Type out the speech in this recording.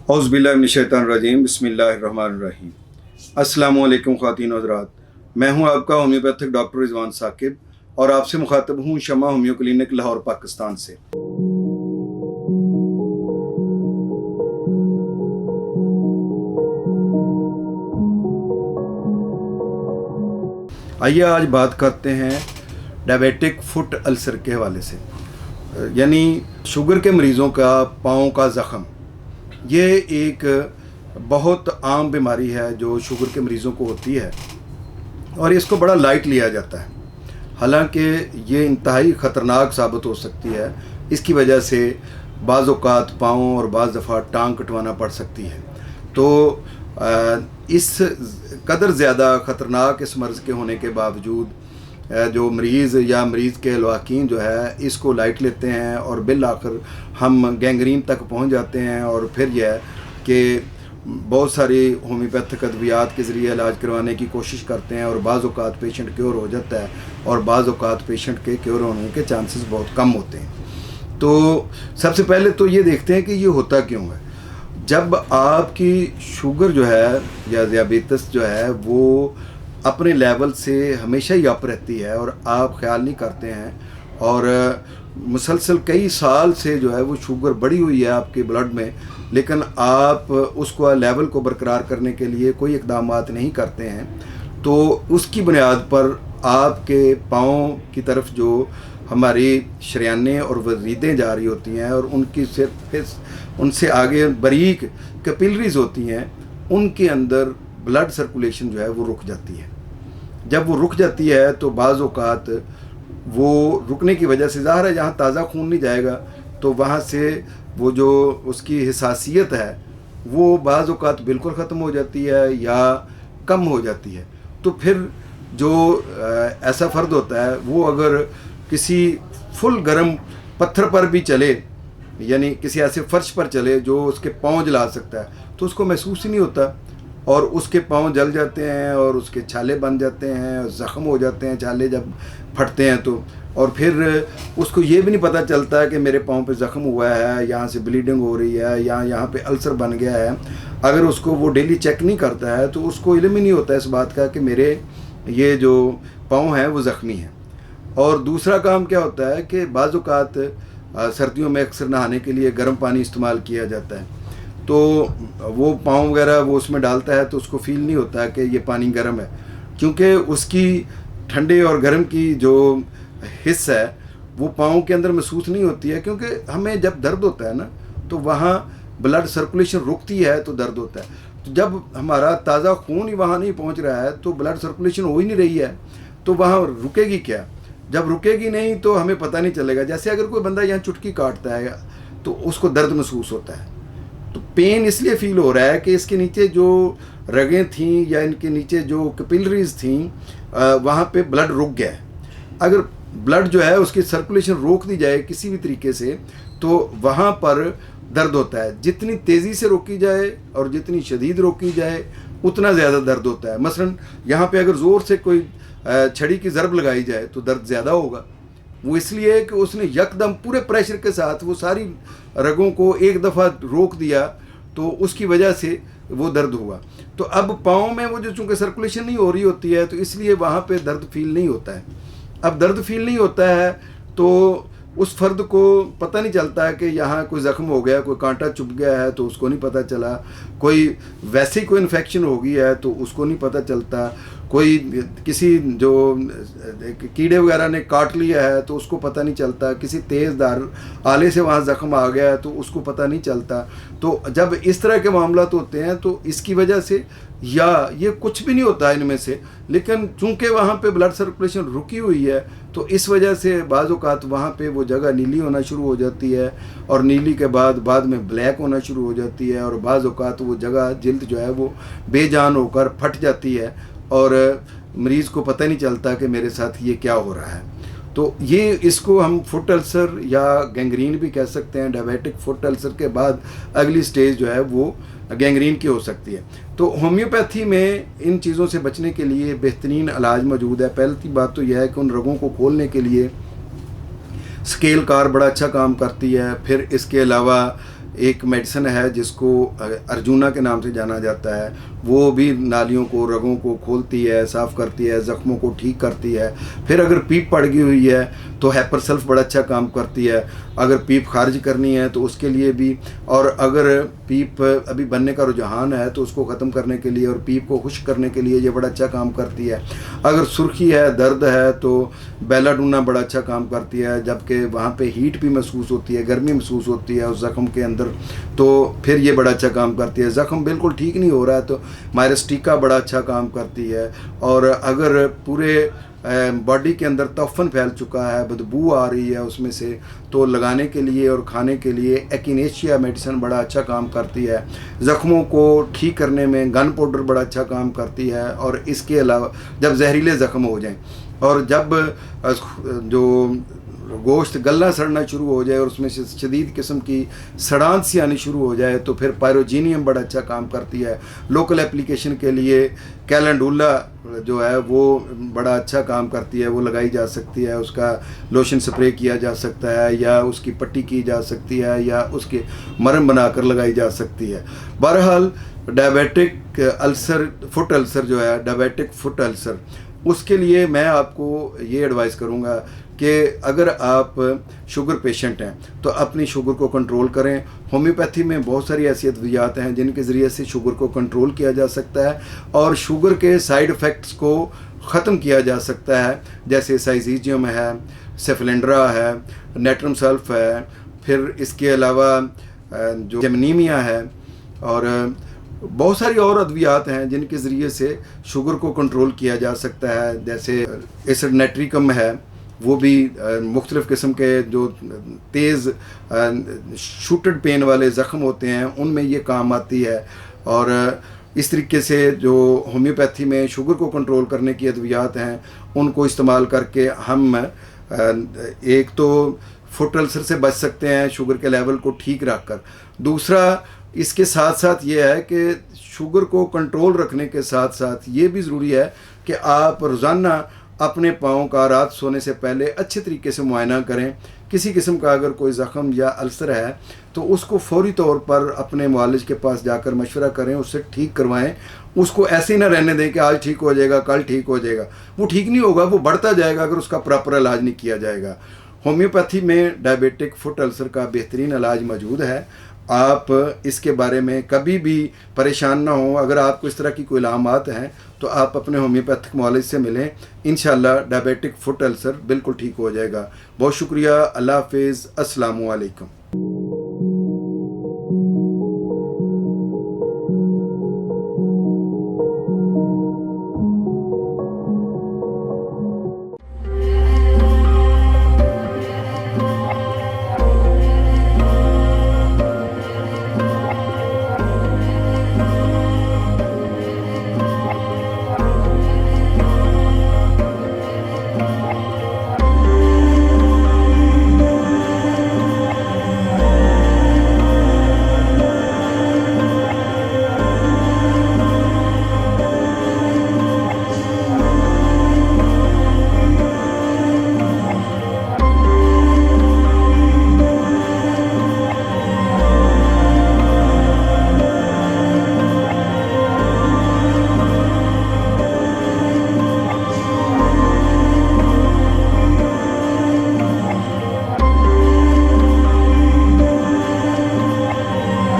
औज़ुबिल्लाहिमिनश्शैतानिर्रजीम बिस्मिल्लाहिर्रहमानिर्रहीम। अस्सलामु अलैकुम ख़वातीन और हज़रात, मैं हूं आपका होम्योपैथिक डॉक्टर रिजवान साकिब और आपसे मुखातब हूं शमा होम्यो क्लिनिक लाहौर पाकिस्तान से। आइए आज बात करते हैं डायबिटिक फुट अल्सर के हवाले से, यानी शुगर के मरीज़ों का पाँव का ज़ख़म। ये एक बहुत आम बीमारी है जो शुगर के मरीज़ों को होती है और इसको बड़ा लाइट लिया जाता है। हालांकि ये इंतहाई ख़तरनाक साबित हो सकती है। इसकी वजह से बाज़ औक़ात पाँव और बाज़ दफ़ा टांग कटवाना पड़ सकती है। तो इस कदर ज़्यादा ख़तरनाक इस मर्ज़ के होने के बावजूद जो मरीज़ या मरीज़ के लवाकीन जो है इसको लाइट लेते हैं और बिल आखिर हम गैंग्रीन तक पहुंच जाते हैं और फिर यह है कि बहुत सारी होम्योपैथिक अद्वियात के ज़रिए इलाज करवाने की कोशिश करते हैं और बाज़ औक़ात पेशेंट क्योर हो जाता है और बाज़ औक़ात पेशेंट के क्योर होने के चांसेस बहुत कम होते हैं। तो सबसे पहले तो ये देखते हैं कि ये होता क्यों है। जब आपकी शुगर जो है या दियाबितस जो है वो अपने लेवल से हमेशा ही अप रहती है और आप ख्याल नहीं करते हैं और मुसलसल कई साल से जो है वो शुगर बढ़ी हुई है आपके ब्लड में, लेकिन आप उसको लेवल को बरकरार करने के लिए कोई इक़दाम नहीं करते हैं, तो उसकी बुनियाद पर आपके पाँव की तरफ जो हमारी शरियानें और वरीदें जा रही होती हैं और उनकी से फिर उनसे आगे बारीक कैपिलरीज होती हैं, उनके अंदर ब्लड सर्कुलेशन जो है वो रुक जाती है। जब वो रुक जाती है तो बाज़ औक़ात वो रुकने की वजह से ज़ाहिर है जहाँ ताज़ा खून नहीं जाएगा तो वहाँ से वो जो उसकी हिसासियत है वो बाज़ औक़ात बिल्कुल ख़त्म हो जाती है या कम हो जाती है। तो फिर जो ऐसा फ़र्द होता है वो अगर किसी फुल गर्म पत्थर पर भी चले, यानी किसी ऐसे फर्श पर चले जो उसके पाँव जला सकता है, तो उसको महसूस ही नहीं होता और उसके पाँव जल जाते हैं और उसके छाले बन जाते हैं, ज़ख़म हो जाते हैं छाले जब फटते हैं तो, और फिर उसको ये भी नहीं पता चलता है कि मेरे पाँव पे ज़ख़म हुआ है, यहाँ से ब्लीडिंग हो रही है या यहाँ पे अल्सर बन गया है। अगर उसको वो डेली चेक नहीं करता है तो उसको इल्म ही नहीं होता इस बात का कि मेरे ये जो पाँव हैं वो ज़ख्मी हैं। और दूसरा काम क्या होता है कि बाज़ औक़ात सर्दियों में अक्सर नहाने के लिए गर्म पानी इस्तेमाल किया जाता है, तो वो पाँव वगैरह वो उसमें डालता है तो उसको फ़ील नहीं होता है कि ये पानी गर्म है, क्योंकि उसकी ठंडे और गर्म की जो हिस्स है वो पाँव के अंदर महसूस नहीं होती है। क्योंकि हमें जब दर्द होता है ना तो वहाँ ब्लड सर्कुलेशन रुकती है तो दर्द होता है। तो जब हमारा ताज़ा खून ही वहाँ नहीं पहुँच रहा है तो ब्लड सर्कुलेशन हो ही नहीं रही है, तो वहाँ रुकेगी क्या? जब रुकेगी नहीं तो हमें पता नहीं चलेगा। जैसे अगर कोई बंदा यहाँ चुटकी काटता है तो उसको दर्द महसूस होता है, तो पेन इसलिए फील हो रहा है कि इसके नीचे जो रगें थीं या इनके नीचे जो कैपिलरीज थीं वहाँ पे ब्लड रुक गया है। अगर ब्लड जो है उसकी सर्कुलेशन रोक दी जाए किसी भी तरीके से तो वहाँ पर दर्द होता है। जितनी तेज़ी से रोकी जाए और जितनी शदीद रोकी जाए उतना ज़्यादा दर्द होता है। मसलन यहाँ पे अगर ज़ोर से कोई छड़ी की ज़रब लगाई जाए तो दर्द ज़्यादा होगा। वो इसलिए कि उसने यकदम पूरे प्रेशर के साथ वो सारी रगों को एक दफ़ा रोक दिया तो उसकी वजह से वो दर्द हुआ। तो अब पाँव में वो जो चूँकि सर्कुलेशन नहीं हो रही होती है तो इसलिए वहाँ पे दर्द फील नहीं होता है। अब दर्द फील नहीं होता है तो उस फर्द को पता नहीं चलता है कि यहाँ कोई ज़ख्म हो गया, कोई कांटा चुभ गया है तो उसको नहीं पता चला, कोई वैसे ही कोई इन्फेक्शन हो गई है तो उसको नहीं पता चलता, कोई किसी जो कीड़े वगैरह ने काट लिया है तो उसको पता नहीं चलता, किसी तेज़दार आले से वहाँ ज़ख्म आ गया है तो उसको पता नहीं चलता। तो जब इस तरह के मामला होते हैं तो इसकी वजह से या ये कुछ भी नहीं होता इनमें से, लेकिन चूँकि वहाँ पे ब्लड सर्कुलेशन रुकी हुई है तो इस वजह से बाज़ औक़ात वहाँ पे वो जगह नीली होना शुरू हो जाती है और नीली के बाद में ब्लैक होना शुरू हो जाती है और बाज़ औक़ात वो जगह जिल्द जो है वो बेजान होकर फट जाती है और मरीज़ को पता नहीं चलता कि मेरे साथ ये क्या हो रहा है। तो ये इसको हम फुट अल्सर या गैंग्रीन भी कह सकते हैं। डायबिटिक फुट अल्सर के बाद अगली स्टेज जो है वो गैंग्रीन की हो सकती है। तो होम्योपैथी में इन चीज़ों से बचने के लिए बेहतरीन इलाज मौजूद है। पहली बात तो यह है कि उन रगों को खोलने के लिए स्केल कार बड़ा अच्छा काम करती है। फिर इसके अलावा ایک میڈیسن ہے جس کو ارجونا کے نام سے جانا جاتا ہے، وہ بھی نالیوں کو، رگوں کو کھولتی ہے، صاف کرتی ہے، زخموں کو ٹھیک کرتی ہے۔ پھر اگر پیپ پڑ گئی ہوئی ہے تو ہیپر سلف بڑا اچھا کام کرتی ہے، اگر پیپ خارج کرنی ہے تو اس کے لیے بھی، اور اگر پیپ ابھی بننے کا رجحان ہے تو اس کو ختم کرنے کے لیے اور پیپ کو خشک کرنے کے لیے یہ بڑا اچھا کام کرتی ہے۔ اگر سرخی ہے، درد ہے، تو بیلا ڈونا بڑا اچھا کام کرتی ہے، جبکہ وہاں پہ ہیٹ بھی محسوس ہوتی ہے، گرمی محسوس ہوتی ہے اس زخم کے اندر، تو پھر یہ بڑا اچھا کام کرتی ہے۔ زخم بالکل ٹھیک نہیں ہو رہا ہے تو مائرسٹیکا بڑا اچھا کام کرتی ہے۔ اور اگر پورے باڈی کے اندر تعفن پھیل چکا ہے، بدبو آ رہی ہے اس میں سے، تو لگانے کے لیے اور کھانے کے لیے ایکینیشیا میڈیسن بڑا اچھا کام کرتی ہے۔ زخموں کو ٹھیک کرنے میں گن پاؤڈر بڑا اچھا کام کرتی ہے۔ اور اس کے علاوہ جب زہریلے زخم ہو جائیں اور جب جو گوشت گلنا سڑنا شروع ہو جائے اور اس میں شدید قسم کی سڑانت سی آنی شروع ہو جائے تو پھر پائروجینیم بڑا اچھا کام کرتی ہے۔ لوکل اپلیکیشن کے لیے کیلنڈولا جو ہے وہ بڑا اچھا کام کرتی ہے، وہ لگائی جا سکتی ہے، اس کا لوشن سپرے کیا جا سکتا ہے، یا اس کی پٹی کی جا سکتی ہے، یا اس کے مرہم بنا کر لگائی جا سکتی ہے۔ بہرحال ڈائبیٹک السر، فٹ السر جو ہے، ڈائبیٹک فٹ السر، اس کے لیے میں آپ کو یہ ایڈوائز کروں گا کہ اگر آپ شوگر پیشنٹ ہیں تو اپنی شوگر کو کنٹرول کریں۔ ہومیوپیتھی میں بہت ساری ایسی ادویات ہیں جن کے ذریعے سے شوگر کو کنٹرول کیا جا سکتا ہے اور شوگر کے سائیڈ ایفیکٹس کو ختم کیا جا سکتا ہے، جیسے سائزیجیم ہے، سیفلینڈرا ہے، نیٹرم سلف ہے، پھر اس کے علاوہ جو جیمنیمیا ہے، اور بہت ساری اور ادویات ہیں جن کے ذریعے سے شوگر کو کنٹرول کیا جا سکتا ہے، جیسے ایسڈ نائٹریکم ہے، وہ بھی مختلف قسم کے جو تیز شوٹڈ پین والے زخم ہوتے ہیں ان میں یہ کام آتی ہے۔ اور اس طریقے سے جو ہومیوپیتھی میں شوگر کو کنٹرول کرنے کی ادویات ہیں ان کو استعمال کر کے ہم ایک تو فٹ السر سے بچ سکتے ہیں شوگر کے لیول کو ٹھیک رکھ کر، دوسرا اس کے ساتھ ساتھ یہ ہے کہ شوگر کو کنٹرول رکھنے کے ساتھ ساتھ یہ بھی ضروری ہے کہ آپ روزانہ اپنے پاؤں کا رات سونے سے پہلے اچھے طریقے سے معائنہ کریں۔ کسی قسم کا اگر کوئی زخم یا السر ہے تو اس کو فوری طور پر اپنے معالج کے پاس جا کر مشورہ کریں، اس سے ٹھیک کروائیں۔ اس کو ایسے ہی نہ رہنے دیں کہ آج ٹھیک ہو جائے گا، کل ٹھیک ہو جائے گا، وہ ٹھیک نہیں ہوگا، وہ بڑھتا جائے گا اگر اس کا پراپر علاج نہیں کیا جائے گا۔ ہومیوپیتھی میں ڈائبیٹک فٹ السر کا بہترین علاج موجود ہے۔ آپ اس کے بارے میں کبھی بھی پریشان نہ ہوں۔ اگر آپ کو اس طرح کی کوئی علامات ہیں تو آپ اپنے ہومیوپیتھک معالج سے ملیں، انشاءاللہ ڈائبیٹک فٹ السر بالکل ٹھیک ہو جائے گا۔ بہت شکریہ، اللہ حافظ، السلام علیکم۔